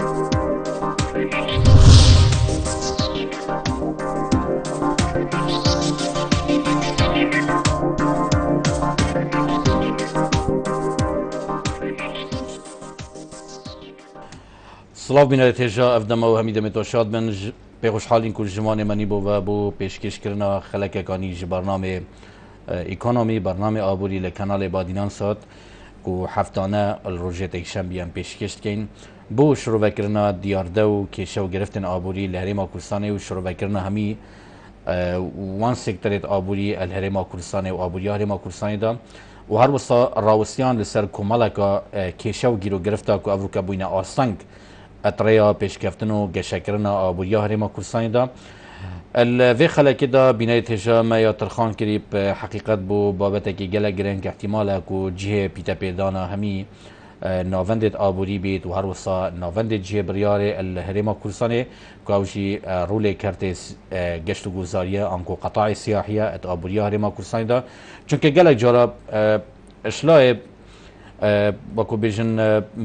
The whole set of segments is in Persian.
سلااو بینەرە تێژە ئەفدەمەوە هەمی دەمێتەوە شاد بن پێ خوشحالین کو ژمانێ مەنی بۆ بۆ پێشکەشکردنا خەلەکەکانی ji بەرنامێ ئیکۆنۆمی بەرنامێ ئابووری لە کەناڵێ بادینان سات و هەفتانە ڕۆژێتێک شەمبیان پێشکەش دکەین بۆ شڕۆڤەکردنا دیاردە و کێشە و گرفتن ئابووری لە هەرێما کوردستانê و شڕۆڤەکردنا هەمی وان سێکتەرێت ئابووری ئەل هەرێما کوردستانê و ئابووریە هەرێما کوردستانیدا و هەر وەستا ڕاوەستیان لەسەر کۆمەڵێکە کێشە و گیر و گرفتە و ئەڤروکە بووینە ئاسەنگ ئەترەیە پێشکەفتن و گەشەکردنا ئابووریە هەرێما کوردستانیدا vê xelekê da bînayê têja me ya tirxan kirî heqîqet bû babetekî gelek girêng ihtimal ku cihê pîtepêdana hemî navendê aborî bît û her wisa navendê cihê biryarê li Herêma Kurdistanê ku ew jî rolê kertê geşt û guzariye an ku qetayê siyahiye et aboriya Herêma Kurdistanê da çunke gelek cara işlayê وەکو بێژن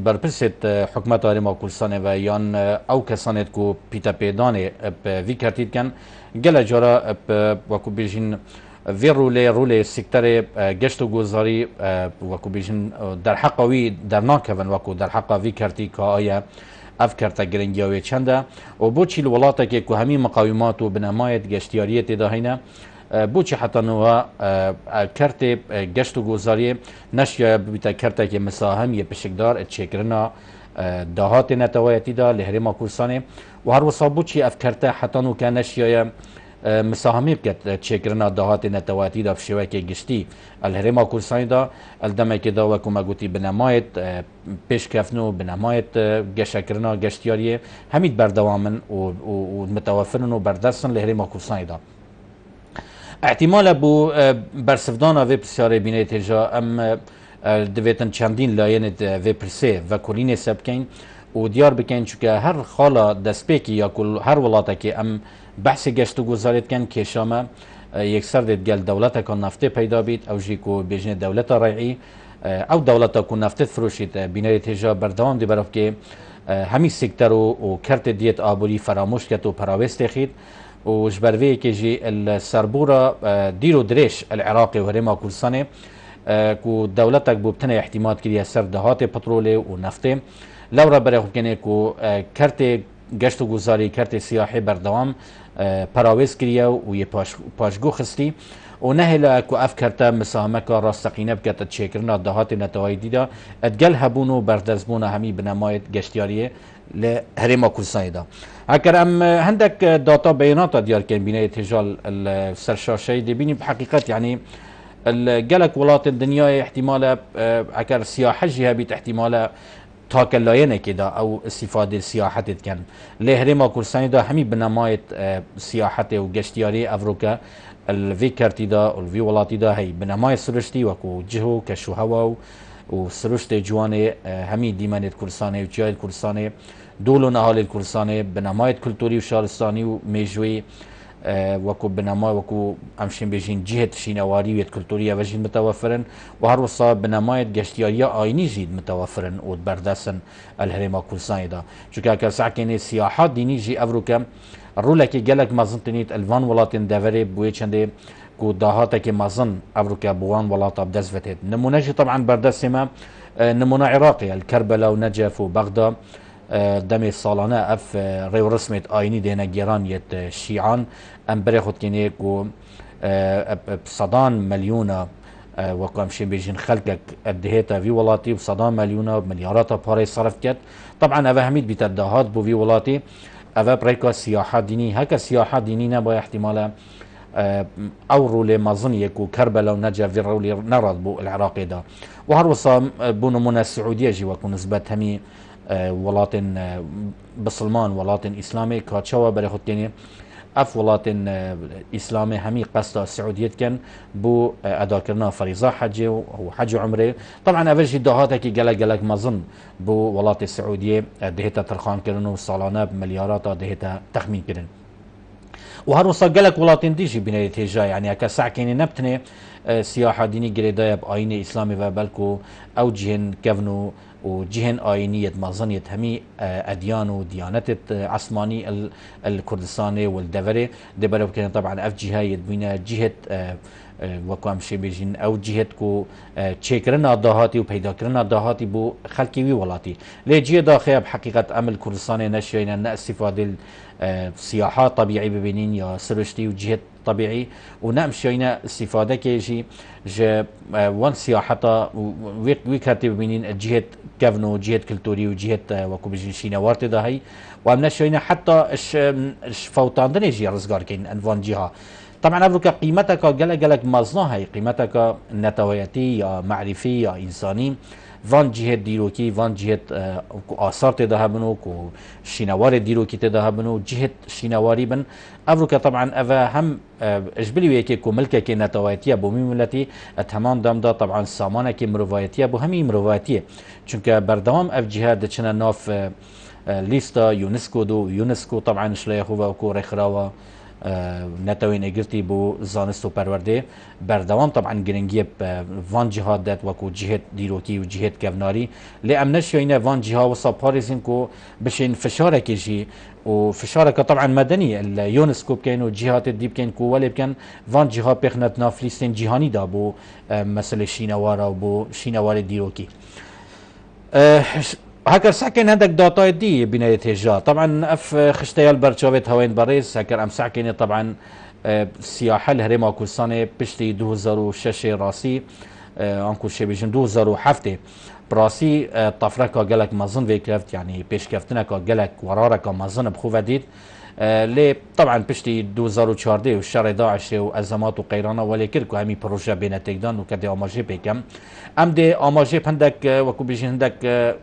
بەرپرسێت حکومەت هەرێما کوردستانê ve yan ew kesanê ku pîtepêdanê vî kertî dikin gelek cara wekû bêjin vê rolê sekterê geşt û guzarî wekû bêjin derheqa wî dernakevin wekû derheqa vî kertî ka aye ev kerta giringiya wê çend e û boçî li welatekê ku hemî miqawimat û binemayet geştiyariyê têda hene بۆچی حتەنەوە کەرتێ گەشت و گۆزاریە نەشیە ببیتە کەرتێکی مساهەمیە پشکدار چێکردنا داهاتێ نەتەوایەتیدا لە هەرێما کوردستانê و هەروەسا بۆچی ئەف کەرتە حتەنوکە نەشیایە مساهەمی بکات چێکردنا داهاتێ نەتەوایەتیدا شێوەیەکی گشتی ئەل هەرێما کوردستانیدا ئەلدەمێکێدا وەکو مەگوتی بنەمایەت پێشکەفتن و بنەمایەت گەشەکردنا گەشتیاریە هەمیت بەردەوامن و متەوەفرن و بەردەستن لە هەرێما کوردستانیدا احتیمالە بۆ بەرسفدانا vê pirsiyarê bînê têja em divêtin çendîn layên vê pirsê vekolînê se bikein û diyar bikin çunke her xala destpêkî ya ku her welatekê em behsê geşt û guzarê dikin kêşa me yekser dê gel dewleteka neftê peyda bît ew jî ku bêjinê dewleta rayî ew dewleta ku neftê firoşît bînê têja berdewam dê berevkê hemî sekter û kertê diyet aborî feramûş ket û perawêstê xît و جبروی که جی السربورا دیرو درش العراقی و هرما کردستانه کو دولتک بوبتنه احتمال کریه سر دهات پترول و نفته لورا برای خود کنه کو کرت گشت و گذاری کرت سیاحی بردوام پراویز کریه و یه پاشگو خستی و نهلا کو اف کرتا مساهمه که راستقینه بکت تشکرنا دهات نتوایی دیدا ادگل هبونو بردزبون همی بنمایت گشتیاریه لهرما کوردستان دا اگر ام هندك داتا بيانات ديال كان بنايه تجال السرشاشه دي بيني بحقيقه يعني الجلك ولات الدنيا احتمال اگر سياحه جهه بيت احتمال تاكلاينه كده او استفاده سياحه كان لهرما كورساني دا همي بنمايه سياحه وجشتياري افروكا الفي كارتي دا والفي ولاتي دا هي بنمايه سرشتي وكو جهو كشو هوا وسرشت جواني همي ديمانه كورساني وجاي كورساني دولو نهال الكردستاني بنماية كلتوري وشارستاني وميجوي وكو بنما وكو امشين بيجين جهة شينواري ويت كلتورية وجين متوفرن وهروسا بنماية جشتيارية آيني جيد متوفرن وبردسن الهريما كردستاني دا چونك اكر ساكيني سياحات ديني جي افروكا رولكي جلك مازن تنيت الوان ولاتين دافري بوي چنده كو داهاتك مازن افروكا بوان ولاتا بدزفتت نمونه طبعا بردسمه نمونه عراقي الكربلاء ونجف وبغداد دم سالانه اف ریو رسمت آینی دینه گرانیت شیعان ام بره خود کنه کو صدان مليونه وقام شي بيجين خلقك ادهيتا في ولاتي بصدان مليونه مليارات باري صرف كت طبعا افا هميد بتدهات بو في ولاتي افا بريكا سياحه ديني هكا سياحه ديني نبا احتمال او رولي مازن يكو كربلاء ونجف في رولي نرد بو العراقي دا وهروصا بو نمونه السعوديه جي وكو نسبت همي ولاtin بسلمان ولاtin اسلامي كاتشوا بري خود كني اف ولاtin اسلامي همي قصد السعوديه كان بو ادا كرنا فريضه حج وحج عمره طبعا افرجي دهاتك جلك مظن بو ولات السعوديه دهتا ترخان كرنو صالانه بمليارات دهتا تخمين كرن وهروسا قالك ولاتين ديجي بناية هجا يعني هكا ساعة كيني نبتني سياحة ديني قريدايا بآيني إسلامي وبلكو أو جهن كفنو وجهن آينية مازنية همي أديان وديانات عثماني الكردستاني والدفري دبرو كان طبعا أف جهة يدبينا جهة وكم شيء بيجين أو جهة كو تشيكرنا دهاتي وبيدا كرنا دهاتي بو خلقي وي ولاتي ليه جهة داخل بحقيقة أمل كردستاني نشينا نأستفادة سياحات طبيعي ببنين يا سرشتي وجهة طبيعي ونمشينا استفادة كيجي ج وان سياحتا ويكاتي ببنين جهة كفنو جهة كلتوري وجهة وكو بيجين شينا وارتي داهي وامنشينا حتى اش فوتان دنيجي رزقار كين انفان جهة طبعا افريقيا قيمتك قلق مازنا هي قيمتك نتويتي يا معرفي يا انساني فان جهه ديروكي فان جهه آثار تده بنو كو شينوار ديروكي تده بنو جهه شينواري بن افريقيا طبعا افا هم اجبلي ويكي كو ملكه كي نتويتي ابو ملتي اتهمان دامدا طبعا سامانه كي مروفايتي ابو همي مروفايتي چونك بردوام اف جهه دچنا ناف ليستا يونسكو دو يونسكو طبعا شليخو وكو رخراوا نتوين اجرتي بو زانستو پرورده بردوام طبعا گرنگی وان جهاد دات وكو جهت ديروكي و جهت كفناري لامنش يينا وان جهه وصا باريزين كو بشين فشارك يجي وفشارك طبعا مدني اليونسكو كان وجهات الديب كان كو ولا كان وان جهه بخنتنا فلسطين جهاني دا بو مساله شينوارا وبو شينوار ديروكي هكر ساكن عندك داتا دي بناية هجا طبعا اف خشتيال برشاوت هوين باريس هكر ام ساكن طبعا سياحة الهرم كردستان بشتي 2006 راسي انكو شي بيجن 2007 براسي طفركا قالك مازن فيكرفت يعني بيش كفتنكا قالك وراركا مازن بخوفديد لي طبعا بشتي 2014 والشهر 11 وازمات وقيرانه ولي كركو همي بروجي بين تيكدان وكدي اماجي بكم ام دي اماجي عندك وكو بيجي عندك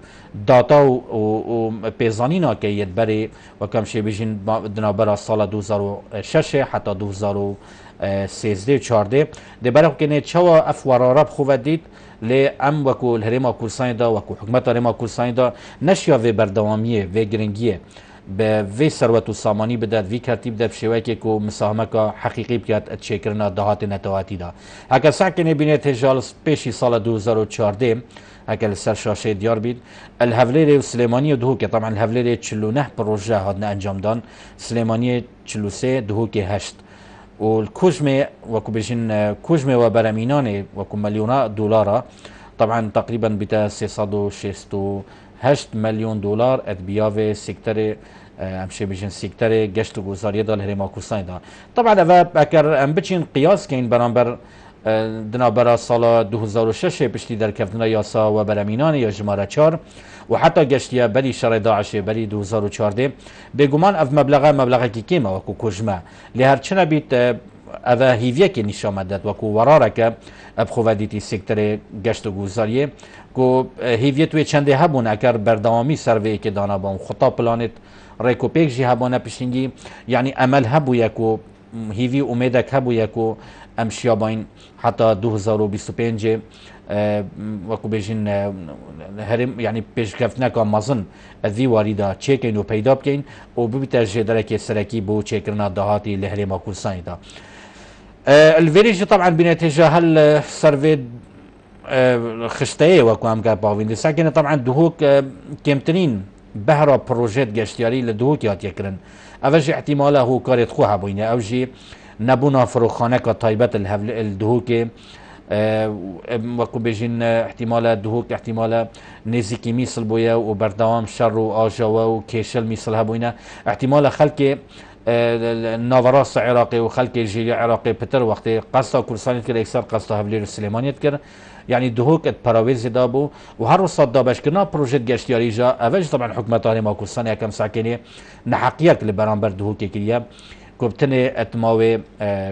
داتا و بيزانينا كي يدبري وكم شي بيجي دنابرا سال 2006 حتى 2013 14 دي برق كني تشوا اف ورارب خوفديد لي ام وكو الهريما كورسان دا وكو حكومه الهريما كورسان دا نشيا في بردواميه في جرينجيه به ثروت و سامانی بدات وی ترتیب ده بشوی که کو مساهمه حقیقی بیاد اتشکرنا دهات نتواتی دا هکر ساکن بینه تجال پیشی سال 2014 هكا سرشاشه ديار بيد الهفليري وسليمانيه دهوكي طبعا الهفليري تشلو نه بروجه هادنا انجام دان سليمانيه تشلو سي دهوكي هشت والكوجمي وكو بيجين كوجمي وبراميناني وكو مليون دولار طبعا تقريبا بتا 668 مليون دولار اتبيافي سيكتري امشي بيجن سيكتري گشت گزاريه دال هريما كوساين دا طبعا اكر ام بچين قياس كاين برامبر دنا برا سال 2006 پشتی در کفتنا یاسا و برامینان یا جماره 4 و حتی گشتیا بری شر داعش بری 2014 بگمان اف مبلغه کی کیما و کو کجما لهر چنه بیت اوا هیویه که نشان مدد و کو ورارک اب خوادیتی سکتر گشت و گزاریه کو هیویه توی چنده هبون اگر بردوامی سروی که دانا با خطا پلانت ریکوپیک جی هبونه پشتینگی یعنی عمل هبو یکو هیوی امیدک هبو یکو امشیا باین حتی 2025 وكو بيجين هرم يعني بيش كفتنا كمازن ذي واريدا تشيكين و پیدا بكين و ببيتا جدرك سركي بو تشيكرنا دهاتي لهريما كورساني دا الفيريج طبعا بنتيجة هل سرفي خشتايه وكو هم كاباوين ساكن طبعا دهوك كمترين بهرا بروجيت جاشتياري لدهوك يات يكرن اوجي احتماله هو كاريت خوها بوينه اوجي نبونا فروخانه كطيبت الدهوكي وكو بيجين احتمال دهوك احتمال نزيكي ميصل بويا وبردوام شر واجوا وكيشل ميصل هبوينا احتمال خلق نافراس عراقي وخلق جيلي عراقي بتر وقت قصة كورسانيت كده اكثر قصة هفلير السليمانيت كده يعني دهوك اتبراويز دابو وهر صد دابش كنا بروجيت جاشتياري جا اوج طبعا حكومة تاني كورسانيا كم ساكنه نحقيق لبرامبر دهوكي كليا كوبتني اتماوي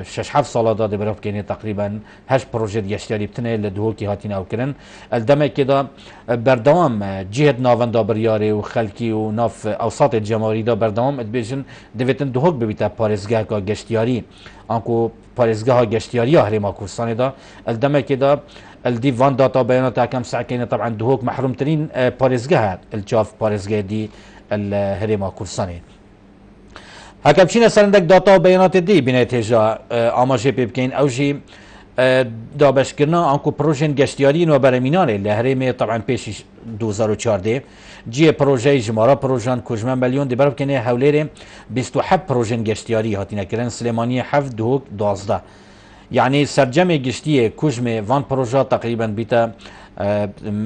6 سال داد برف كيني تقريبا 8 بروجيت جاشتياري بتني لدهوكي هاتين او كرن الدمه كده بردوام جهه ناوند برياري وخلكي وناف اوساط الجمهوري دا بردوام ادبيجن ديفيتن دهوك ببيتا باريزغا كا جاشتياري انكو باريزغا جاشتياري هريما كورساني دا الدمه كده الديفان داتا بيانات كم ساكنه طبعا دهوك محروم ترين باريزغا الجاف باريزغا دي الهريما كورساني هكا بشينا سرندك داتا وبيانات دي بنايت هجا آماجي بيبكين أو جي دابش كرنا انكو بروجين گشتیاری و برمینان لهرمه طبعا پیش 2014 جی پروژه جمارا پروژان کجمن میلیون دیبراب کنه حوالي 27 پروژین گشتیاری هاتینا کرن سلیمانی 7 دوک 12 يعني سرجمه گشتیه کجمه وان پروژه تقریبا بیتا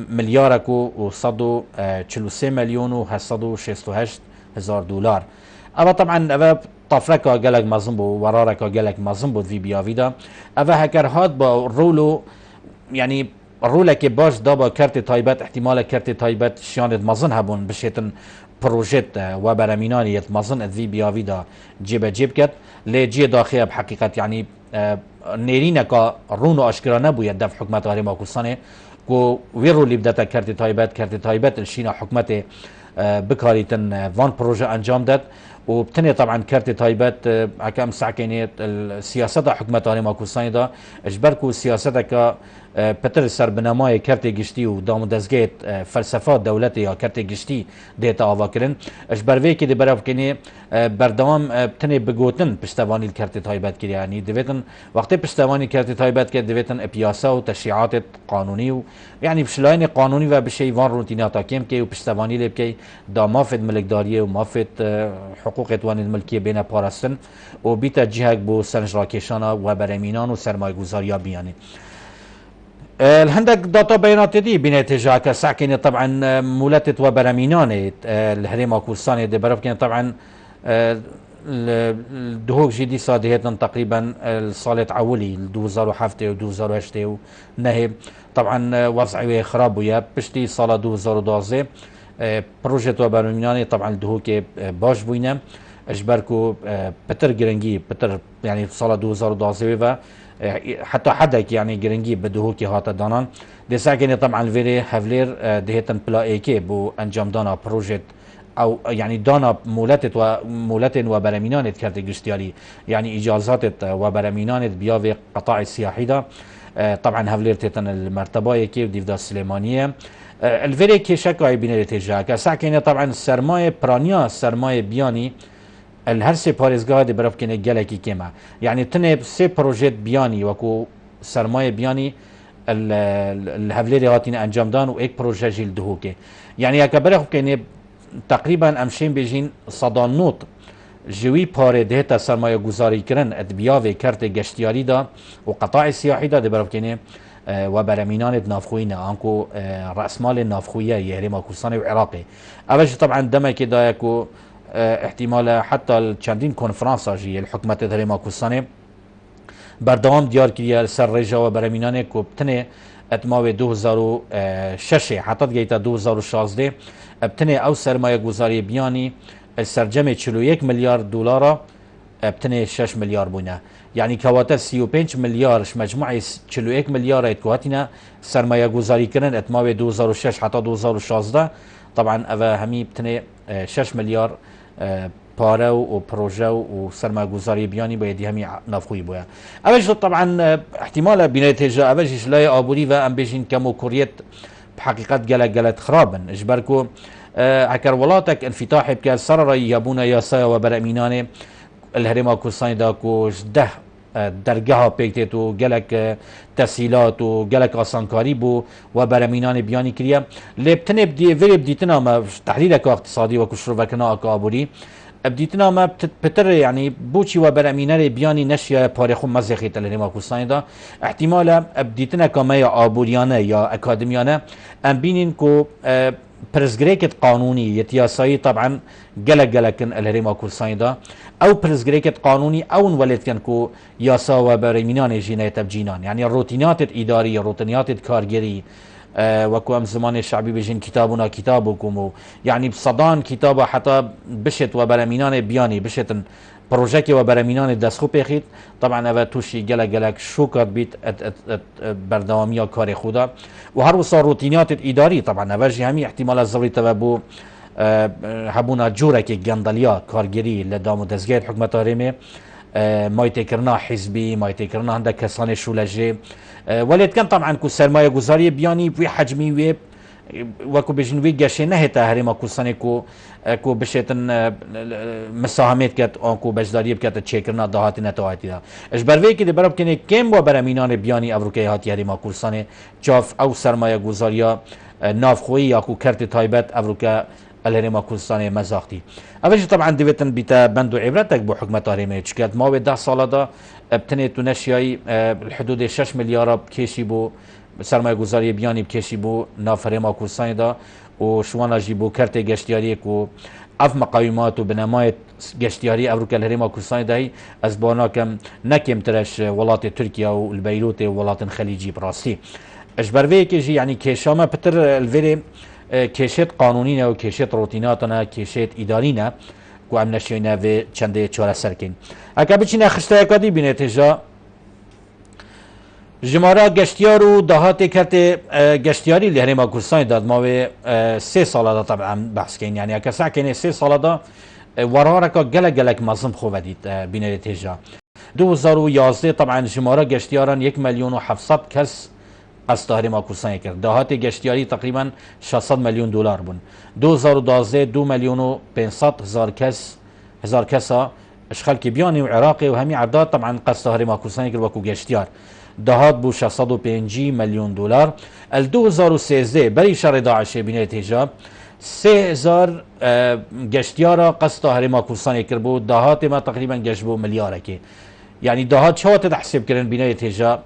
ملياركو و 143 مليون و 768 هزار دولار. اما طبعا اما طفركا قالك مازنبو وراركا قالك مازنبو في بيافيدا اما هكر هاد با رولو يعني رولك باش دابا كارت تايبات احتمال كارت تايبات شانت مازن هبون بشيتن بروجيت وبرميناني يتمازن في بيافيدا جيب جيب كت لجي داخل بحقيقة يعني نيرينكا رونو اشكرا نبو يدف حكمت غير ماكوسانه كو ويرو اللي بدات كارت تايبات الشينا حكمته بكاريتن فان بروجي انجام داد وبتني طبعا كارت تايبات حكم ساكينيت السياسه حكمت غير ماكوسانه دا اجبركو سياستك بتر سر بنمای کرت گشتی و دام دزگیت فلسفات دولتی یا کرت گشتی دیتا آوا کرن اش بروی که دی براف کنی بردوام بتنی بگوتن پشتوانی کرت تایبت کری یعنی دویتن وقتی پشتوانی کرت تایبت که دویتن اپیاسا و تشریعات قانونی و یعنی بشلاین قانونی و بشی وان روتیناتا کم که و پشتوانی لب که دا مافد ملکداریه و مافد حقوق اتوان الملکیه بین پارستن و بیتا جهک بو سنج راکشانا و برمینان و سرمایگوزاریا بیانی الهندك داتا بيانات دي بنات جاكا ساكنه طبعا مولاتت وبرامينانه الهريمه كورساني دي برف كان طبعا الدهوك جدي صادهتن تقريبا الصالة عولي 2007 و 2008 ونهي طبعا وضعي خراب ويا بشتي صالة 2012 بروجيت وبرامينانه طبعا الدهوك باش بوينه اجبركو بتر جرنجي بتر يعني صالة 2012 حتى حدك يعني جرنجي بدهوكي هاتا دانان دي ساكنه طبعا الفيري هافلير دهتن بلا ايكي بو انجام دانا بروجيت او يعني دانا مولاتن وبرمينانت كارت جشتيالي يعني اجازات وبرمينانت بياوي قطاع السياحي دا طبعا هافلير تيتن المرتبه ايكي وديفدا السليمانيه الفيري كي شكاي بين تجاكا ساكنه طبعا السرمايه برانيا السرمايه بياني الهر سه پارێزگاه دی برف کنه گلکی کما يعني تنه سه پروژه بیانی وکو سرمایه بیانی الهفليري هاتين انجام دان و ایک پروژه جیل دهوکه يعني اكا برف کنه تقريبا امشين بيجين صدان نوت جوي پاره دهتا سرمایه گذاری کرن ادبیاوی کرت گشتیاری دا و قطاع سیاحی دا دی برف کنه و برمینان نافخوینه انکو رأسمال نافخویه یهرما کورسان و عراقي اوش طبعا دمك دا يكو احتمال حتى الچندین کنفرانسا جی الحکومت هرما کوسانه بردوام دیار کریه سر رجا و برمینانه کو بتنه اتماو 2006 حتی گیتا 2016 بتنه او سرمایه گذاری بیانی سرجم 41 میلیارد دلار بتنه 6 میلیارد بونه يعني كواتا 35 مليار مجموعة 41 مليار اتكواتنا سرمایه گذاری کرن اتماو 2006 حتى 2016 طبعا اوه همي بتنه 6 مليار پاره و پروژه و سرمایه گذاری بیانی باید همی نافخوی بویا اوش طبعا احتمال بینایت هجا اوش لای آبوری و ام بیشین کمو کوریت بحقیقت گلت خرابن اجبركو اكر ولاتك انفتاح بك سرر يابونا ياسايا وبرامينانه الهرما كورساني داكو ده درگاه پیکتت و گلک تسهیلات و گلک آسانکاری بو و برامینان بیانی کریه لبتنه ولی بدیتنا ما تحلیل اقتصادی و کشروکنا اکابوری بدیتنا ما بتر يعني بوچی و برامینان بیانی نشیا پارخو مزخی تلنما کوسانی دا احتمالا بدیتنا کما یا آبوریانه یا اکادمیانه ام بینین کو پرزگریکت قانونی یتیاسایی طبعا گلکن الهرما کورسانی دا او پرزگریکت قانونی او ولد کن کو یاسا و برمینان جینایت بجینان يعني الروتينات الاداريه روتينات الكارجري وكو ام زمان الشعبي بيجين كتابنا كتابكم يعني بصدان كتابه حتى بشت وبرمينان بياني بشت بروجيكي وبرمينان دسخو بيخيت طبعا اوا توشي جلك شوكات بيت بردواميا كاري خودا وهر وصار روتينات الاداري طبعا اوا جي همي احتمال الزوري تبابو هبونا جورك جندليا كارجري لدامو دزگيت حكمت هرمي مايتي كرنا حزبي مايتي كرنا عندك كسان شولجي ولد كان طبعا كو سرمایه گذاری بیانی بوی حجمی وی وكو بجنوي گشت نه تا هرما کوردستان کو بشتن مساهمت کت آنکو بجداری بکت چیکرنا دهاتی نتواتی دا اش بروی که براب کنه کم و برامینان بیانی افریقای هاتی هرما کوردستان جاف او سرمایه گذاریا نافخوی یا کو کرت تایبت افریقا الهرما کوردستان مزاختی اوش طبعا دویتن بیتا بند و عبرتك بو حکمت هرمه چکت ما به 10 ساله دا ابتنه تونشیای الحدود 6 میلیارد کشی بو سرمایه گذاری بیانی بکشی بو نافرما کوردستان دا و شوانا جی بو کرت گشتیاری کو اف مقاومات و بنمایت گشتیاری افریقا الهرما کوردستان دهی از بانا کم نکم ترش ولات ترکیه و البیروت ولات خلیجی براستی اش بروی که جی یعنی کشامه پتر الوری کشت قانونی و کشت روتیناتنا کشت اداری نه کو ام نشینه و چنده چاره سرکین اگه بچینه خشته اکادی بینه تجا جمارا گشتیار و دهات کرت گشتیاری لهرما کوردستان داد ما و 3 ساله دا طبعا بحث کن یعنی اگه سعی کنه 3 ساله دا ورارکا گلک مظلم خوب دید بینه تجا 2011 طبعا جمارا گشتیاران 1,700,000 کس از هرما کوردستان کرد دهات گشتیاری تقریبا 600 میلیون دلار بون 2012 2,500,000 کس اشغال که بیانی و عراقی و همین عداد طبعا قصد هرما کوردستان کرد وکو گشتیار دهات بو 605 میلیون دلار ال 2013 بری شر داعش بینه تجاب 3000 گشتیارا قصد هرما کوردستان کرد بو دهات ما تقریبا گشت بو ملیاره که یعنی دهات چه تحسب کردن بینه تجاب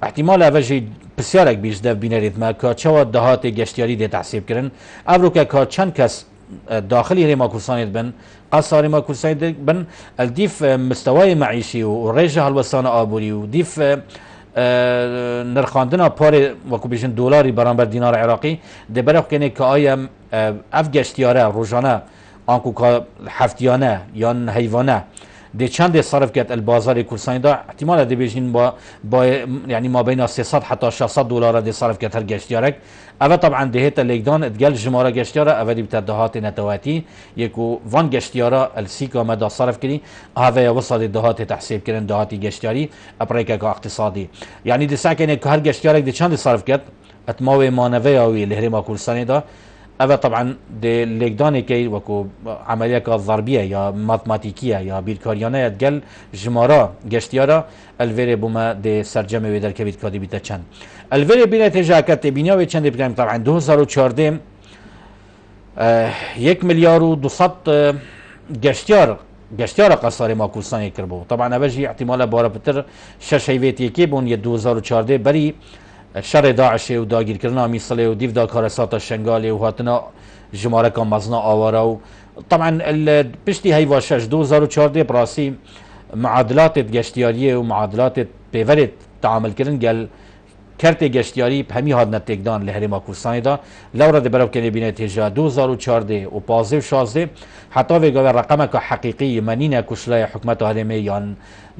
احتمال اوجی بسیارک بیش دف بینرید ما که چه دهات گشتیاری ده تحسیب کردن افریقا که چند کس داخلی هرما کوردستان بن قصد هرما کوردستان بن الدیف مستوای معیشی و رژه هلوستان آبوری و دیف نرخاندنا پار وکو بیشن دلاری برابر دینار عراقی ده برخ کنه که آیا اف گشتیاره روزانه آنکو که هفتیانه یا حیوانه ده چند صرف کرد البازار کوردستان دا احتمال ده بیشین با یعنی ما بین 300 حتی 600 دلار ده صرف کرد هر گشتیارک اول طبعا دهت لیگدان ادگل جماره گشتیاره اولی بتا دهات نتواتی یکو وان گشتیاره السیکا مدا صرف کردی هاوی وصل دهات تحسیب کردن دهاتی گشتیاری اپریکا که اقتصادی یعنی ده ساکنه که هر گشتیارک ده چند صرف کرد اتماوی مانوی اوی لهرما کوردستان دا اول طبعا ده لیگدانی که وکو عملیه که ضربیه یا ماتماتیکیه یا بیرکاریانه ادگل جماره گشتیاره الویره بوما ده سرجمه ویدر که بید کادی بیتا چند الویره بینه تجاکت بینیا و چند بینیم طبعا 2014 1,200,000 گشتیار قصار ما کوردستان کربو طبعا اوجی احتمال بارا بتر شش هیویت یکی بون یه 2014 بری شر داعش و داگیر کردن میسله و دیو دا کارسات شنگالی و هاتنا جماره کام مزنا آوارا و طبعا پشتی هیوا 6 2014 براسی معادلات گشتیاری و معادلات پیورت تعامل کردن گل کرت گشتیاری همی هاد نتیگدان لهرما کوردستان دا لورا ده براب کنه بینه تجا 2014 و 15 و 16 حتی ویگا رقم که حقیقی منین کشلای حکمت هرمه یان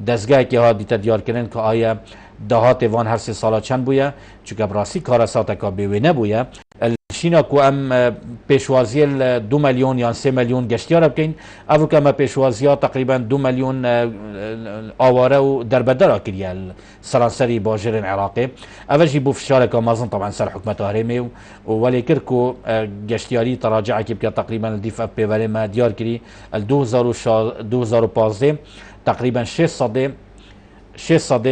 دزگاه که ها دیتا دیار کردن که آیا دهات وان هر 3 ساله چند بویا چون براسی کارسات که بیوی نبویا شینا کو ام پیشوازی 2 میلیون یا 3 میلیون گشتیار بکن افریقا ما پیشوازی تقریبا 2 میلیون آواره و دربدر کریه سرانسری باجر عراقی اوجی بو فشار که مازن طبعا سر حکمت هرمه ولی کرکو گشتیاری تراجع که بیا تقریبا الدفاع پیوره ما دیار کری 2015 تقریبا 600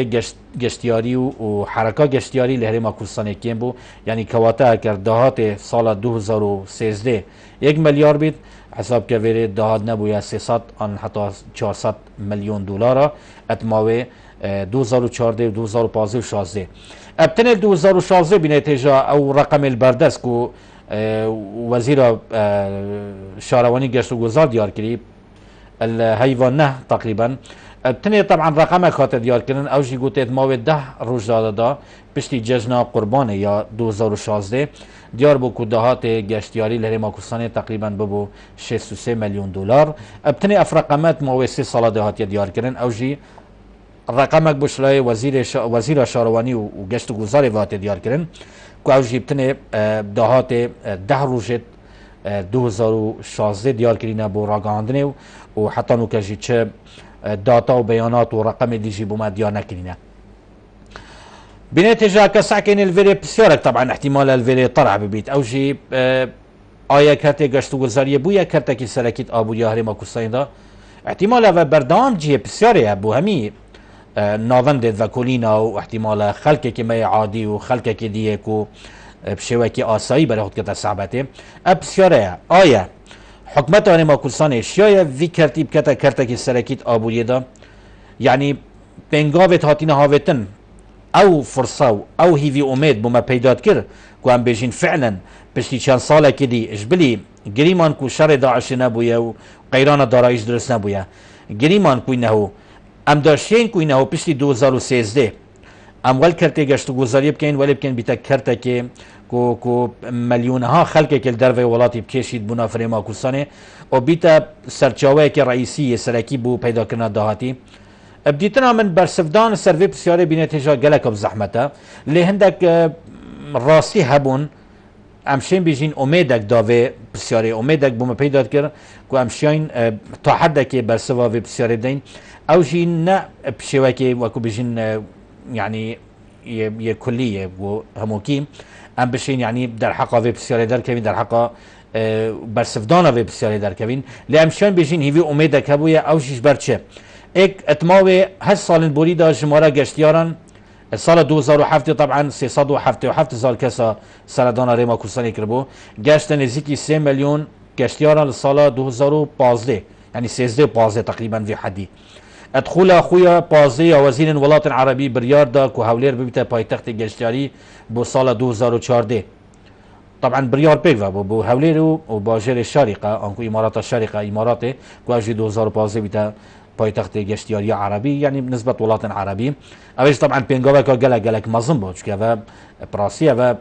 گشتیاری و حرکات گشتیاری لهرما کوردستان کم بو یعنی کواته کرد دهات سال 2013 1 میلیارد بید حساب که ویره دهات نبویا 300 آن حتی 400 میلیون دلار اتماوی 2014 و 2015 و 16 ابتن 2016 بینه تجا او رقم البردست که وزیر شاروانی گشت و گذار دیار کری الهیوان نه تقریبا تنه طبعا رقم خاطر دیار کردن اوجی گوتید ما 10 روز داده دا پشتی جشن قربان یا 2016 دیار بو که دهات گشتیاری لهرما کوردستان تقریبا ببو 63 میلیون دلار ابتنه اف رقمات ما 3 سال دهات دیار کردن اوجی رقمک بشلای وزیر شاروانی و گشت گذار وات دیار کردن که اوجی ابتنه دهات 10 روز 2016 دیار کردن بو راگاندنه و حتی نوکجی چه داتا و بیانات و رقم دیجی بوما دیار نکرینه بنتيجة كساكن الفيري بسيارك طبعا احتمال الفيري طرح ببيت او شي آیا کرده گشت و گذاری بویا کرده که سرکیت آبوری هرما کردستان دا احتمال و بردام جیه بسیاره بو همی ناوندد و کلینا و احتمال خلقه که می عادی و خلقه که دیه که بشوه که آسایی برای خود کتا صحبته بسیاره آیا حکمت هرما کردستان اشیای وی کرتیب کتا کرده که سرکیت آبوری دا یعنی بنگاوت هاتین هاوتن او فرصه او هیوی امید بما پیدات کرد که هم بجین فعلا پشتی چند ساله که دی اجبلی گریمان کو شر داعش نبویه و قیران دارایش درست نبویه گریمان کو اینهو ام داشتین کو اینهو پشتی 2013 ام ول کرته گشت گذاری بکن ولی بکن بیتا کرته که کو ملیون ها خلق که در ولاتی بکشید بنا فرما کردستان و بیتا سرچاوه که رئیسی سرکی بو پیدا کردن دهاتی بديتنا من برسفدان سرفي بسياري بنتيجة جلك بزحمته اللي عندك راسي هبون امشين بيجين اميدك دافي بسياري اميدك بما بيدات كر كو امشين تا حد كي برسوا في بسياري بدين او جين نا بشواكي وكو بيجين يعني كلية وهموكي ام بشين يعني در حقا في بسياري در كبين در حقا برسفدان في بسياري در كبين اللي امشين بيجين هيفي اميدك هبويا او جيش برچه ایک اتماوی هشت سال بوری دا جماره گشتیارن سال 2007 طبعا 377 هزار کسا سردان ریما کردستانی کربو گشت نزدیکی 3 میلیون گشتیارن سال 2015 يعني 13 تقريبا في حدي ادخل اخويا بازي وزير الولايات العربية بريار دا كو هولير ببيتا بايتخت جشتياري بو سال 2014 طبعا بريار بيكفا بو هولير وباجر الشارقة انكو امارات الشارقة اماراتي كو اجي 2015 بيتا پایتخت گشتیاری عربی یعنی نسبت ولات عربی اوش طبعا بينجوبا گلک مظلوم بود که و براسیه و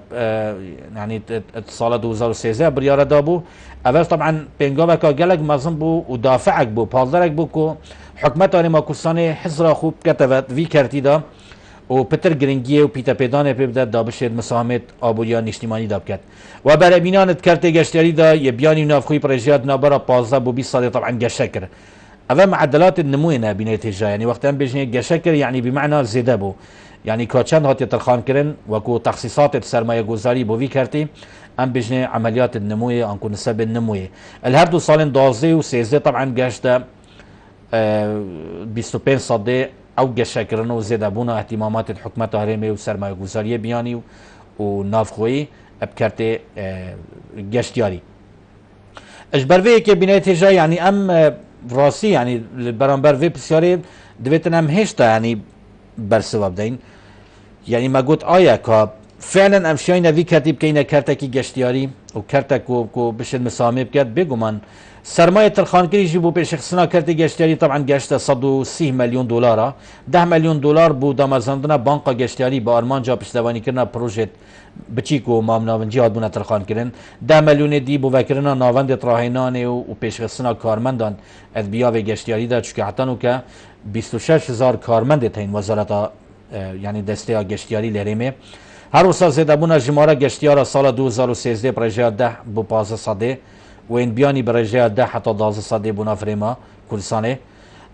يعني سال 2013 بريار دابو اوش طبعا بينجوبا گلک مظلوم بو و دافعك بو پالدرك بو کو حکمت آنما کردستان حزر خوب کتبت وی کرتی دا و پتر گرنگیه و پیتا پیدانه پیبده دا بشید مساهمت آبوریا نشتیمانی داب کرد و برای بینانت کرتی گشتیاری دا یه بیانی نافخوی پرژیات نابرا 15 بو 20 سال طبعا گشکر هذا معدلات النمو هنا بنتيجة يعني وقت أن بيجني جشكر يعني بمعنى زيادة بو يعني كاتشان هاتي تلخان كرن وكو تخصيصات السرمایه گذاری بو في كرتي أم بيجني عمليات النمو أنكو نسب النمو الهردو سالين 12 و 13 طبعا جاشتا 25 صدي أو جشكرن وزيادة بونا اهتمامات الحكومات هرمي وسرمایه گذاری بياني ونافخوي بكرتي جشتياري اجبر في كي بنتيجة يعني أم راسي يعني برانبر في بسياري دويتنا مهشتا يعني برسوا بدين يعني ما قلت آية كا فعلا امشينا في كاتب كينا كارتكي گشتياري وكارتك كو بشد مسامي بكات بيقومان سرمایه ترخانگری جبو به شخصنا کرده گشتیاری طبعا گشته 130 میلیون دلار 10 میلیون دلار بو دامازاندنا بانقا گشتیاری با آرمان جا پشتوانی کردن پروژه بچیکو مام ناونجی هاتبونا ترخان کردن 10 میلیون دی بو وکرنا ناوند تراهینان و پیشخصنا کارمندان ادبیا و گشتیاری دا چکه حتی نو که 26000 کارمند تین وزارت یعنی دسته گشتیاری لرمه هر وسا زده بونا جماره گشتیار سال 2013 پروژه 10 بو 15 صده وين بياني برجع ده حتى 12 صدي بونا فريما كل سنه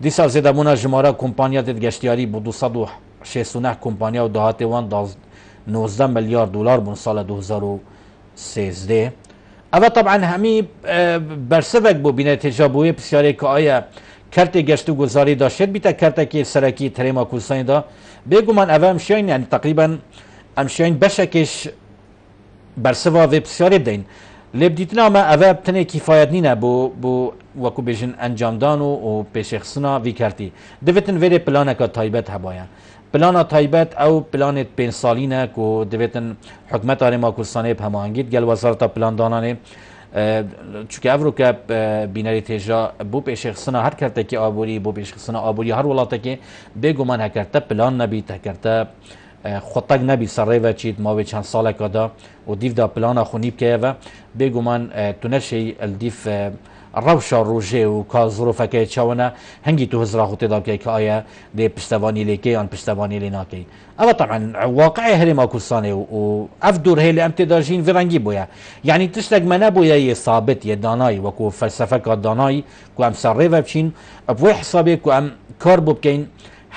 دي سال زيدا بونا جماره كومبانيا تجشتياري بو 269 كومبانيا ودهاتي وان 19 مليار دولار بون سال 2013 اما طبعا همي برسبك بو بنتيجه بو بسياري كايا كارت گشتو گذاری داشت بیتا کارت که سرکی تریما کلسانی دا بگو من اول مشین یعنی تقریبا امشین بشکش برسوا و بسیاری بدین لبدیتنا ما اول بتنه کفایت نینه بو وکو بیشن انجام دانو و پیشخصنا وی کرتی دویتن ویره پلانه که تایبت هبایا پلان تایبت او پلان 5 سالینه که دویتن حکمت آرما کلسانی به هماهنگید گل وزارت پلان دانانه چونکه افرو که بیناری تیجا بو پیشخصنا هر کرده که آبوری بو پیشخصنا آبوری هر ولاته که بگو من هکرته پلان نبی هکرته خطک نبی سره و چید ما به چند سال کدا و دیف دا پلان خونیب که و بگو من تونشی الدیف روشا روژه و که ظروفه که چاونه هنگی تو هزرا خود دا که آیا دی پشتوانی لیکی آن پشتوانی لیناکی اما طبعا واقع هرما کلسانه و اف دور هیل امتداجین فرنگی بویا یعنی تشتک منه بویا یه ثابت یه دانای وکو فلسفه که دانای که ام سره و بچین ابوی حسابی که ام کار بو بکین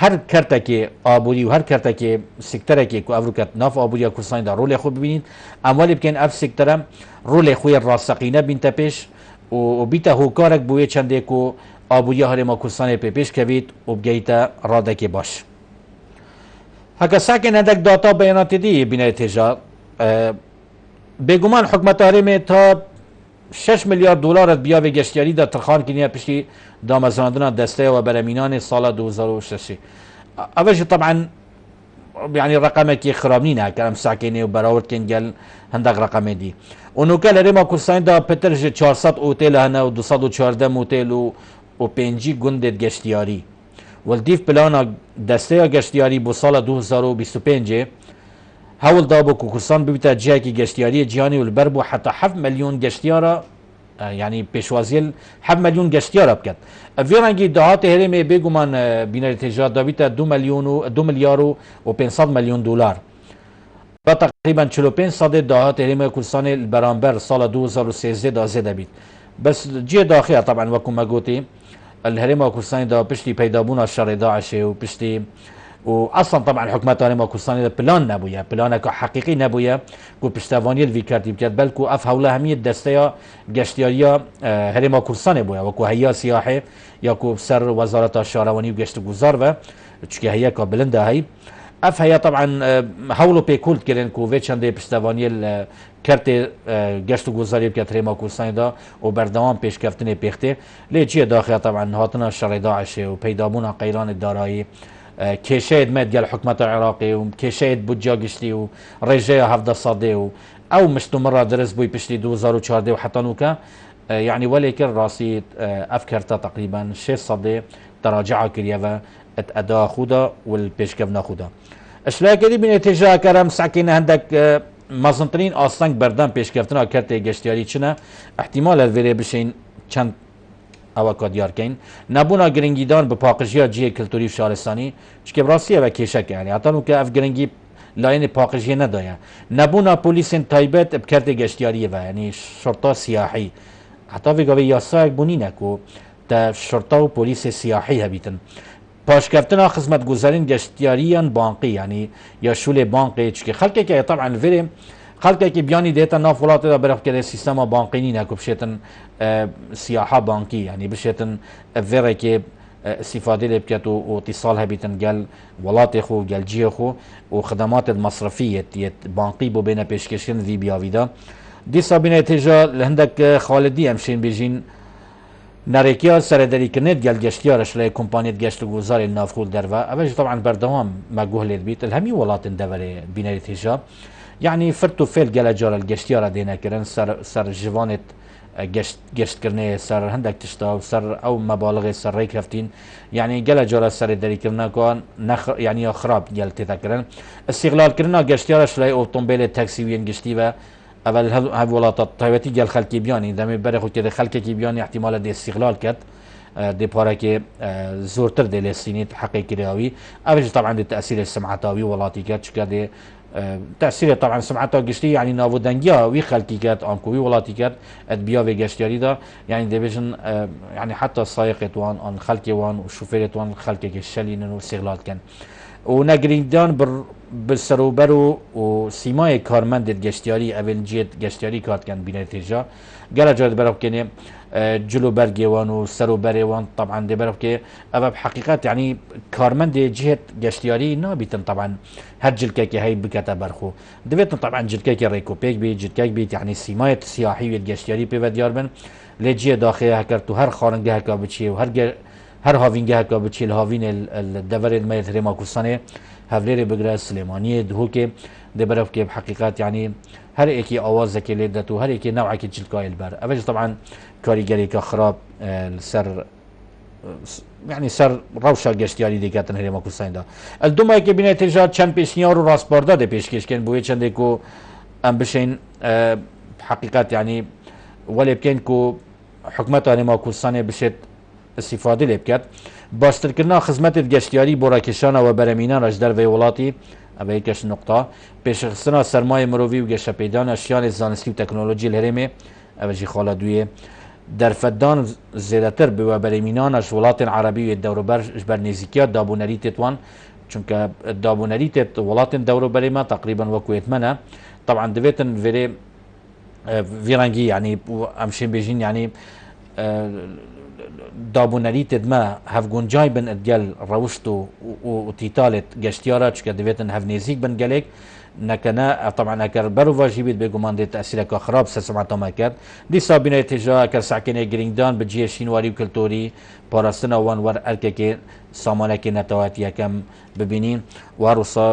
هر کرتکی آبوری و هر کرتکی سکترکی که افروکت ناف آبوریا کردستان دا رول خود ببینید اموالی بکن اف سکترم رول خوی راسقینه بین تپش و بیتا هوکارک بوی چنده که آبوریا هرما کردستان پیش کوید و بگیتا رادکی باش. هکا ساکن هندک داتا بیانات دی بینای تجار بگومان حکمت هرمی تا 6 میلیارد دلار بیا به گشتیاری دا ترخان کنیا پشتی دامزاندنا دسته و برامینان سال 2006 اولش طبعا يعني رقم كي خرابنينا كلام ساكنه وبراورد كان قال هندق رقم دي ونوكا لريما كوساين دا بترج 400 اوتيل هنا و 214 اوتيل و 5 گوند گشتیاری والديف بلانا دسته گشتیاری بو سال 2025 هول دابو كوكسان ببتا جاكي گشتياري جياني والبربو حتى 7 مليون گشتيارا يعني بيشوازيل 7 مليون گشتيارا بكت افيرانجي دهات هرمي بيگومان بينار تجارت دابيتا 2 مليار و 500 مليون دولار تقريبا 45 دهات هرمي كوكسان البرامبر سال 2013 دا زيدا بيت بس جي داخل طبعا وكو ما قوتي الهرمي كوكسان دا بشتي بيدابونا الشر داعشي وبشتي واصلا طبعا حكومات هرما كردستان بلان نبويا بلانك حقيقي نبويا كو بشتواني الفيكارتي بجد بلكو اف هولا همية دستيا گشتياريا هرما كردستان بويا وكو هيا سياحي يا كو سر وزارة الشهرواني وگشت گزار و چكي هيا كابلندا هي اف هيا طبعا هولو بيكولت كرين كو في چنده بشتواني الكارت گشت گزاري بكت هرما كردستان دا و بردوام پیش كفتنه پیخته ليجي داخل طبعا هاتنا الشر داعش و پیدابونا قيران الدارایی كيشايد ماد ديال الحكومة العراقي وكيشايد بوجا قشتي ورجايا هفدا صادي او مشتو مرة درس بوي بشتي 2004 وحتى نوكا يعني ولكن راسي افكرتا تقريبا 6 صدي تراجع كريافا اتأدا خودا والبيشكفنا خودا اشلاكي دي بنتيجة كرم ساكين هندك مازنطرين اصلا بردان بيشكفتنا كرتي قشتيالي چنا احتمال الفيري بشين چند اوکا دیار کن نبونا گرنگیدان به پاقشیا جی کلتوری شارستانی چکه براسیه و کشک یعنی حتی نو که اف گرنگی لاین پاقشی ندایا نبونا پولیس تایبت بکرت گشتیاری و یعنی شرطا سیاحی حتی ویگاوی یاسا بونی نکو تا شرطا و پولیس سیاحی هبیتن پاشکفتنا خدمت گذارین گشتیاریان بانقی یعنی یا شول بانقی چکه خلقه که طبعا فریم خلقه که بیانی دیتا ناف ولات دا برخ کده سیستما بانقی نینه که بشیتن سیاحه بانقی یعنی بشیتن ویره که استفاده لبکت و اتصال هبیتن گل ولات خو گل جی خو و خدمات المصرفیت بانقی بو بین پیشکشن وی بیاویدا دیسا بین اتجا لهندک خالدی امشین بیجین ناريكيا سردري كنت قال جشتيارش لا كومبانيت جشت وزاري النافخول درفا اوج طبعا بردوام ما جوهل البيت الهمي ولات دبري بيناري تيجا يعني فرتو فيل قال جار الجشتيارة دينا كرن سر جوانت جشت كرنيه سر هندك تشتا سر او مبالغ سر ريكرفتين يعني قال جار سردري كرنا كان يعني خراب قال تذكرن استغلال كرنا جشتيارش لا اوتومبيل تاكسي وين جشتيبا اول هاي ولات تايبتي قال خلكي بياني دمي برخو كده خلكي بياني احتمال دي استغلال كت دي بارك زورتر دي لسينيت حقيقي رياوي اوج طبعا دي تاثير السمعتاوي ولاتي كت كده تاثير طبعا سمعتها قشتي يعني نافو دنجا وي خلكي كات انكو وي ولاتي كات ادبيا في قشتياري دا يعني ديفيجن يعني حتى السائق وان ان خلكي وان وشوفير وان خلكي الشلين واستغلال كان ونقريدان بالسروبرو وسيماي كارمند الجشتياري اول جيت جشتياري كارت كان بنتيجه قال جاد برف كني جلو برجي وان وسروبري وان طبعا دي برف كي ابا بحقيقه يعني كارمند جهه جشتياري نابتن طبعا هرجلكي هي بكتا برخو دبيت طبعا جلكي ريكو بيك بي جلكي بي يعني سيماي السياحي الجشتياري بيفديار بن لجيه داخل هكرتو هر خارنجه هكا بتشي وهر هر هاوینگه که بچی الهاوین الدور الميت ريما كوسانه هفليري بقرا سليمانيه دهو که دبرف که بحقيقات يعني هر ايكي اوازه که لدتو هر ايكي نوعه که جلكاي البر اوج طبعا كاريجري كخراب السر يعني سر روشا گشتیاری دیگه ريما كوسان دا الدوما که بینه تجار چمپیونیار و راسپاردا ده پیشکش کن بوی چنده کو ام بشین بحقيقات يعني ولی بکن کو حکمت ريما كوسانه بشت استفاده لبکت باستر کردن خدمت گشتیاری براکشان و برمینان اش در ولاتی اوی کش نقطه پیشخستنا سرمایه مروی و گشت پیدان اشیان زانستی و تکنولوژی الهرمه اوجی خاله دوی درفدان زیادتر به برمینانش ولات عربی دوروبر جبر نزیکیات دابونری تتوان چونکه دابونری تت ولات دوروبر ما تقریبا وکویت منه طبعا دویتن وری فيرانجي يعني امشين بيجين يعني دابونري تدما هف جونجاي بن ادجال روشتو وتيتالت جشتيارا چكا دويتن هف نيزيك بن جالك نكنا طبعا اكر برو واجبيت بيجومان دي تاثير كا خراب سسمعتو ما كات دي صابينه تجا اكر ساكنه جريندان بجي شينواري وكلتوري باراستنا وان ور ارككي سامانك نتواتي كم ببینین واروسا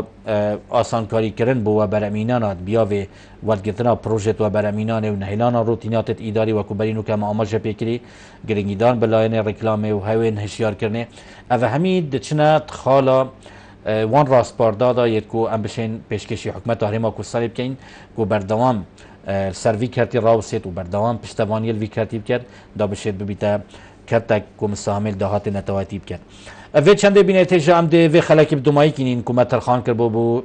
آسان کاری کردن بو برامینانات بیاوی ودگتنا پروژه و برامینان و نهیلانا روتینات اداری و کوبرینو که آماجه پیکری گرینگیدان بلاین رکلام و هاوین هشیار کرنه او همید چنا خالا وان راست باردادا یت کو ام بشین پیشکشی حکومت هریما کو سالیب کین کو بردوام سروی کرتی راوسیت و بردوام پشتوانی الوی کرتی کرد دا بشید ببیتا کرتک کو مسامل دهات نتواتیب کرد اوه چنده بینه تیجا ام ده وی خلکی بدومایی کنین کومت ترخان کرد بو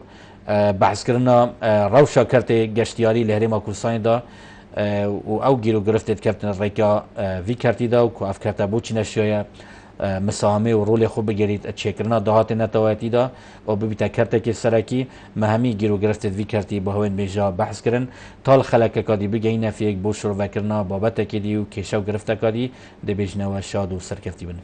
بحث کرنا روشا کرت گشتیاری لهرما کورسان دا و او گیرو گرفتت کردن ریکا وی کرتی دا و که اف کرتا بو چی نشیای مساهمه و رول خوب بگیرید چکرنا دهات نتواتی دا و ببیتا کرتا که سرکی مهمی گیرو گرفتت وی کرتی با هون بیجا بحث کرن تال خلک کادی بگین فی یک بو شروع وکرنا بابت کدی و کشو گرفت کادی ده بیجنوا شاد و سرکفتی بن